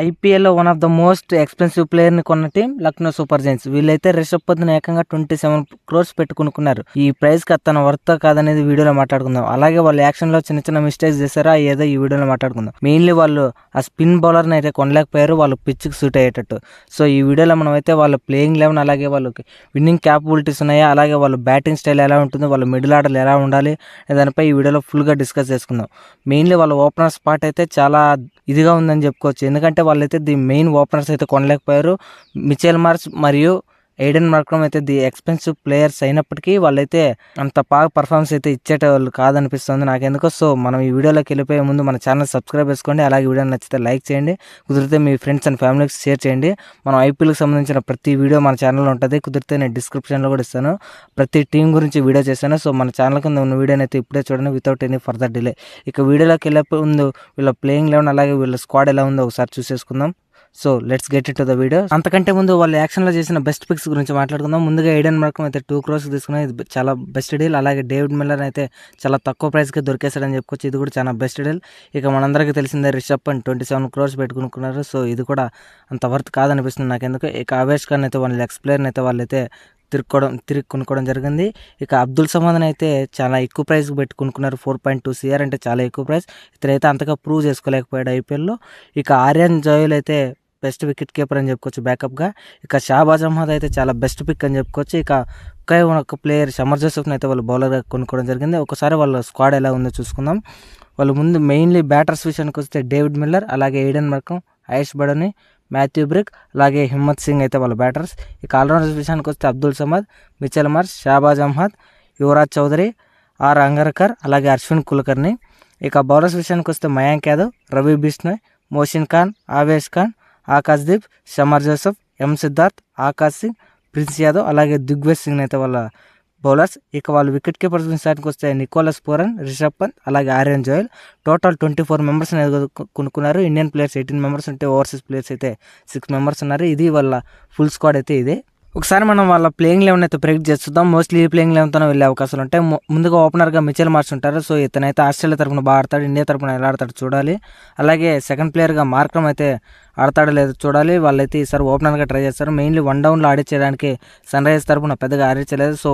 ఐపీఎల్లో one of the most expensive ప్లేయర్ని కొన్న టీం లక్నో సూపర్ జైంట్స్. వీళ్ళైతే రిషబ్ పంత్ని ఏకంగా 27 crores పెట్టుకున్నారు. ఈ ప్రైస్కి అతను వర్త్ కాదనేది వీడియోలో మాట్లాడుకుందాం. అలాగే వాళ్ళు యాక్షన్లో చిన్న చిన్న మిస్టేక్స్ చేశారా ఏదో ఈ వీడియోలో మాట్లాడుకుందాం. మెయిన్లీ వాళ్ళు ఆ స్పిన్ బౌలర్ని అయితే కొనలేకపోయారు, వాళ్ళు పిచ్కి సూట్ అయ్యేటట్టు. సో ఈ వీడియోలో మనం అయితే వాళ్ళ ప్లేయింగ్ లెవెన్, అలాగే వాళ్ళకి విన్నింగ్ క్యాపబిలిటీస్ ఉన్నాయా, అలాగే వాళ్ళ బ్యాటింగ్ స్టైల్ ఎలా ఉంటుంది, వాళ్ళ మిడిల్ ఆర్డర్ ఎలా ఉండాలి దానిపై ఈ వీడియోలో ఫుల్గా డిస్కస్ చేసుకుందాం. మెయిన్లీ వాళ్ళ ఓపెనర్ స్పాట్ అయితే చాలా ఇదిగా ఉందని చెప్పుకోవచ్చు. ఎందుకంటే వాళ్ళైతే ది మెయిన్ ఓపెనర్స్ అయితే కొనలేకపోయారు. మిచెల్ మార్ష్ మరియు ఎయిడెన్ మార్క్రమ్ అయితే ది ఎక్స్పెన్సివ్ ప్లేయర్స్ అయినప్పటికీ వాళ్ళైతే అంత బాగా పర్ఫార్మెన్స్ అయితే ఇచ్చేటవాళ్ళు కాదనిపిస్తుంది నాకెందుకో. సో మనం ఈ వీడియోలోకి వెళ్ళిపోయే ముందు మన ఛానల్ సబ్స్క్రైబ్ చేసుకోండి, అలాగే వీడియో నచ్చితే లైక్ చేయండి, కుదిరితే మీ ఫ్రెండ్స్ అండ్ ఫ్యామిలీకి షేర్ చేయండి. మనం ఐపీఎల్కి సంబంధించిన ప్రతి వీడియో మన ఛానల్లో ఉంటుంది, కుదిరితే నేను డిస్క్రిప్షన్లో కూడా ఇస్తాను. ప్రతి టీం గురించి వీడియో చేశాను. సో మన ఛానల్ కింద ఉన్న వీడియోని అయితే ఇప్పుడే చూడండి వితౌట్ ఎనీ ఫర్దర్ డిలే. ఇక వీడియోలోకి వెళ్ళే ముందు వీళ్ళ ప్లేయింగ్ లెవెన్ అలాగే వీళ్ళ స్క్వాడ్ ఎలా ఉందో ఒకసారి చూసేసుకుందాం. So let's get into the video. అంతకంటే ముందు వాళ్ళు యాక్షన్లో చేసిన బెస్ట్ పిక్స్ గురించి మాట్లాడుకుందాం. ముందుగా ఎయిడెన్ మార్క్రమ్ అయితే 2 crores తీసుకున్నాయి, ఇది చాలా బెస్ట్ డీల్. అలాగే డేవిడ్ మిల్లర్ అయితే చాలా తక్కువ ప్రైస్కి దొరికేసాడని చెప్పుకోవచ్చు, ఇది కూడా చాలా బెస్ట్ డీల్. ఇక మనందరికీ తెలిసిందే రిషబ్ పంత్ 27 crores పెట్టుకున్నారు. సో ఇది కూడా అంత వర్త్ కాదనిపిస్తుంది నాకెందుకు. ఇక అవేష్ ఖాన్ అయితే వాళ్ళ ఎక్స్ ప్లేయర్ని అయితే వాళ్ళైతే తిరిగి కొనుక్కోవడం జరిగింది. ఇక అబ్దుల్ సమద్ అయితే చాలా ఎక్కువ ప్రైస్కి పెట్టుకున్నారు, 4.2 CR అంటే చాలా ఎక్కువ ప్రైస్. ఇతనైతే అంతగా ప్రూవ్ చేసుకోలేకపోయాడు ఐపీఎల్లో. ఇక ఆర్యన్ జోయల్ అయితే బెస్ట్ వికెట్ కీపర్ అని చెప్పుకోవచ్చు బ్యాకప్గా. ఇక షాబాజ్ అహ్మద్ అయితే చాలా బెస్ట్ పిక్ అని చెప్పుకోవచ్చు. ఇక ఒక ప్లేయర్ షమర్ జోసెఫ్ని అయితే వాళ్ళు బౌలర్గా కొనుక్కోవడం జరిగింది. ఒకసారి వాళ్ళ స్క్వాడ్ ఎలా ఉందో చూసుకుందాం. వాళ్ళు ముందు మెయిన్లీ బ్యాటర్స్ విషయానికి వస్తే డేవిడ్ మిల్లర్, అలాగే ఎయిడెన్ మార్క్రమ్, ఆయుష్ బడోని, మాథ్యూ బ్రిక్, అలాగే హిమ్మత్ సింగ్ అయితే వాళ్ళ బ్యాటర్స్. ఇక ఆల్రౌండర్స్ విషయానికి వస్తే Abdul Samad, Mitchell Marsh, Shahbaz Ahmed, Yuvraj Chaudhary, R Angarkar, అలాగే అశ్విన్ కుల్కర్ని. ఇక బౌలర్స్ విషయానికి వస్తే Mayank Yadav, Ravi Bishnoi, Mohsin Khan, Avesh Khan, Akash Deep, Shamar Joseph, M Siddharth, Akash Singh, Prince Yadav, అలాగే దిగ్విజయ్ సింగ్ అయితే వాళ్ళ బౌలర్స్. ఇక వాళ్ళు వికెట్ కీపర్స్ విషయానికి వస్తే నికోలస్ పూరన్, రిషబ్ పంత్, అలాగే ఆర్యన్ జోయల్. టోటల్ 24 members కొనుక్కున్నారు. ఇండియన్ ప్లేయర్స్ 18 members ఉంటే ఓవర్సీస్ ప్లేయర్స్ అయితే 6 members ఉన్నారు. ఇది వాళ్ళ ఫుల్ స్క్వాడ్ అయితే ఇదే. ఒకసారి మనం వాళ్ళ ప్లేయింగ్ లెవెన్ అయితే ప్రెడిక్ట్ చేస్తుందాం. మోస్ట్లీ ఈ ప్లేయింగ్ లెవెన్తోనే వెళ్ళే అవకాశాలు ఉంటాయి. ముందుగా ఓపెనర్గా మిచెల్ మార్ష్ ఉంటారు. సో ఇతనైతే ఆస్ట్రేలియా తరఫున బాగా ఆడతాడు, ఇండియా తరఫున ఎలా ఆడతాడు చూడాలి. అలాగే సెకండ్ ప్లేయర్గా మార్క్రమ్ అయితే ఆడతాడో లేదో చూడాలి. వాళ్ళైతే ఈసారి ఓపెనర్గా ట్రై చేస్తారు. మెయిన్లీ 1 downలో ఆడించడానికి సన్ రైజర్స్ తరఫున పెద్దగా ఆడించలేదు. సో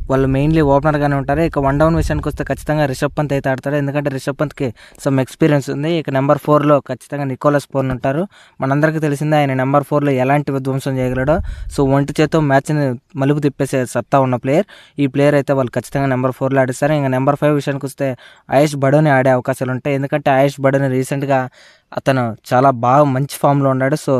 వాళ్ళు మెయిన్లీ ఓపెనర్గానే ఉంటారు. ఇక 1 down విషయానికి వస్తే ఖచ్చితంగా రిషబ్ పంత్ అయితే ఆడతాడు, ఎందుకంటే రిషబ్ పంత్కి సమ్ ఎక్స్పీరియన్స్ ఉంది. ఇక నెంబర్ 4లో ఖచ్చితంగా నికోలస్ పూరన్ ఉంటారు. మనందరికీ తెలిసిందే ఆయన నెంబర్ 4లో ఎలాంటి విధ్వంసం చేయగలడో. సో ఒంటి చేతో మ్యాచ్ని మలుపు తిప్పేసే సత్తా ఉన్న ప్లేయర్. ఈ ప్లేయర్ అయితే వాళ్ళు ఖచ్చితంగా నెంబర్ 4లో ఆడిస్తారు. ఇంకా నెంబర్ 5 విషయానికి వస్తే ఆయుష్ బడోని ఆడే అవకాశాలు ఉంటాయి, ఎందుకంటే ఆయుష్ బడోని రీసెంట్గా అతను చాలా బాగా మంచి ఫామ్లో ఉన్నాడు. సో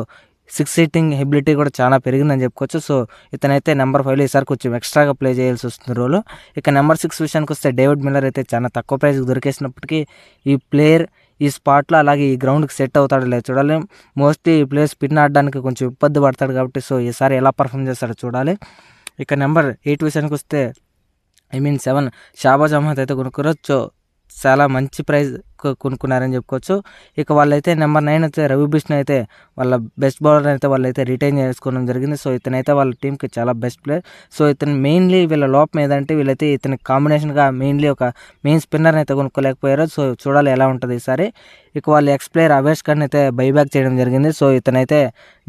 6 hitting ఎబిలిటీ కూడా చాలా పెరిగిందని చెప్పుకోవచ్చు. సో ఇతనైతే నెంబర్ 5లో ఈసారి కొంచెం ఎక్స్ట్రాగా ప్లే చేయాల్సి వస్తుంది రోలు. ఇక నెంబర్ 6 విషయానికి వస్తే డేవిడ్ మిల్లర్ అయితే చాలా తక్కువ ప్రైస్కి దొరికేసినప్పటికీ ఈ ప్లేయర్ ఈ స్పాట్లో అలాగే ఈ గ్రౌండ్కి సెట్ అవుతాడో లేదు చూడాలి. మోస్ట్లీ ఈ ప్లేయర్ స్పిన్ ఆడడానికి కొంచెం ఇబ్బంది పడతాడు కాబట్టి సో ఈసారి ఎలా పర్ఫామ్ చేస్తాడో చూడాలి. ఇక నెంబర్ 8 విషయానికి వస్తే 7 షాబాజ్ అహ్మద్ అయితే కొనుక్కోవచ్చు, చాలా మంచి ప్రైజ్ కొనుక్కున్నారని చెప్పుకోవచ్చు. ఇక వాళ్ళైతే నెంబర్ 9 అయితే రవి బిష్ణోయ్ అయితే వాళ్ళ బెస్ట్ బౌలర్ అయితే వాళ్ళైతే రిటైన్ చేసుకోవడం జరిగింది. సో ఇతనైతే వాళ్ళ టీంకి చాలా బెస్ట్ ప్లేయర్. సో ఇతను మెయిన్లీ వీళ్ళ లోపం ఏదంటే వీళ్ళైతే ఇతని కాంబినేషన్గా మెయిన్లీ ఒక మెయిన్ స్పిన్నర్ని అయితే కొనుక్కోలేకపోయారు. సో చూడాలి ఎలా ఉంటుంది ఈసారి. ఇక వాళ్ళ ఎక్స్ ప్లేయర్ అవేష్ ఖాన్ అయితే బైబ్యాక్ చేయడం జరిగింది. సో ఇతనైతే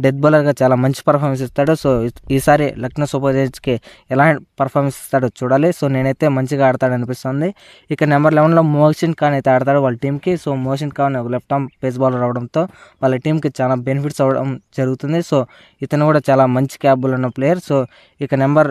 డెత్ బౌలర్గా చాలా మంచి పర్ఫార్మెన్స్ ఇస్తాడు. సో ఈసారి లక్నో సూపర్ జైంట్స్కి ఎలా పర్ఫార్మెన్స్ ఇస్తాడో చూడాలి. సో నేనైతే మంచిగా ఆడతాడు అనిపిస్తుంది. ఇక నెంబర్ 11లో మోషిన్ ఖాన్ అయితే ఆడతాడు వాళ్ళ టీంకి. సో మోషిన్ ఖాన్ ఒక లెఫ్ట్ ఆర్మ్ పేస్ బౌలర్ అవడంతో వాళ్ళ టీంకి చాలా బెనిఫిట్స్ అవ్వడం జరుగుతుంది. సో ఇతను కూడా చాలా మంచి క్యాపబుల్ ఉన్న ప్లేయర్. సో ఇక నెంబర్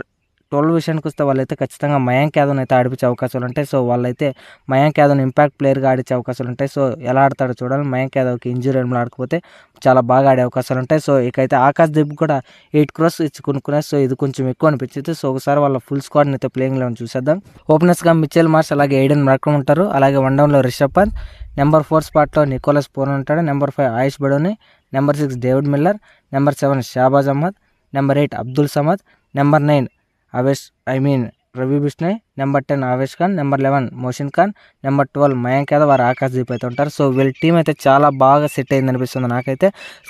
12 విషయానికి వస్తే వాళ్ళైతే ఖచ్చితంగా మయాంక్ యాదవ్ని అయితే ఆడిపించే అవకాశాలు ఉంటాయి. సో వాళ్ళైతే మయాంక్ యాదవ్ని ఇంపాక్ట్ ప్లేయర్గా ఆడించే అవకాశాలు ఉంటాయి. సో ఎలా ఆడతాడో చూడాలి. మయాంక్ యాదవ్కి ఇంజురీ ఏమైనా ఆడకపోతే చాలా బాగా ఆడే అవకాశాలు ఉంటాయి. సో ఇకైతే ఆకాశ్ దీప్ కూడా 8 crores ఇచ్చి కొనుక్కున్నారు. సో ఇది కొంచెం ఎక్కువ అనిపించింది. సో ఒకసారి వాళ్ళ ఫుల్ స్క్వాడ్ని అయితే ప్లేయింగ్ లెవెన్ చూసేద్దాం. ఓపెనర్స్గా మిచెల్ మార్ష్ అలాగే ఎయిడెన్ మార్క్రమ్ ఉంటారు. అలాగే 1 downలో రిషబ్ పంత్, నెంబర్ 4 స్పాట్లో నికోలస్ పూరన్ ఉంటాడు, number 5 Ayush Badoni, number 6 David Miller, number 7 Shahbaz Ahmed, number 8 Abdul Samad, number 9 Ravi Bishnoi, number 10 Avesh Khan, number 11 Mohsin Khan, number 12 Mayank Yadav, వారు ఆకాశ్దీప్ అయితే ఉంటారు. సో వీళ్ళ టీం అయితే చాలా బాగా సెట్ అయింది అనిపిస్తుంది నాకైతే.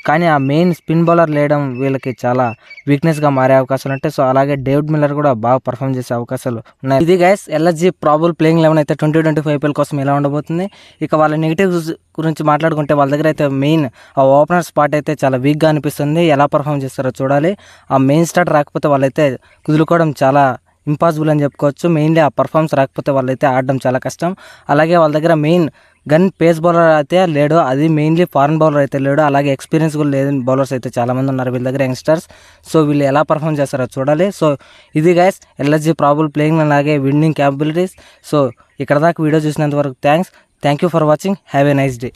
కానీ ఆ మెయిన్ స్పిన్ బౌలర్ లేయడం వీళ్ళకి చాలా వీక్నెస్గా మారే అవకాశాలు ఉంటాయి. సో అలాగే డేవిడ్ మిల్లర్ కూడా బాగా పర్ఫామ్ చేసే అవకాశాలు ఉన్నాయి. ఇది గైస్ ఎల్ఎస్జీ ప్రాబుల్ ప్లేయింగ్ 11 అయితే 2025 IPL కోసం ఎలా ఉండబోతుంది. ఇక వాళ్ళ నెగిటివ్స్ గురించి మాట్లాడుకుంటే వాళ్ళ దగ్గర అయితే మెయిన్ ఆ ఓపెనర్ స్పాట్ అయితే చాలా వీక్గా అనిపిస్తుంది. ఎలా పర్ఫామ్ చేస్తారో చూడాలి. ఆ మెయిన్ స్టార్ట్ రాకపోతే వాళ్ళైతే కుదులుకోవడం చాలా ఇంపాసిబుల్ అని చెప్పుకోవచ్చు. మెయిన్లీ ఆ పర్ఫార్మెన్స్ రాకపోతే వాళ్ళైతే ఆడడం చాలా కష్టం. అలాగే వాళ్ళ దగ్గర మెయిన్ గన్ పేస్ బౌలర్ అయితే లేడు, అది మెయిన్లీ ఫారెన్ బౌలర్ అయితే లేడు. అలాగే ఎక్స్పీరియన్స్ కూడా లేదని బౌలర్స్ అయితే చాలామంది ఉన్నారు వీళ్ళ దగ్గర యంగ్స్టర్స్. సో వీళ్ళు ఎలా పర్ఫామ్ చేస్తారో చూడాలి. సో ఇది గైస్ ఎల్ఎస్జీ ప్రాబుల్ ప్లేయింగ్ అలాగే విన్నింగ్ క్యాపబిలిటీస్. సో ఇక్కడ దాకా వీడియో చూసినంత వరకు thank you for watching. Have a nice day.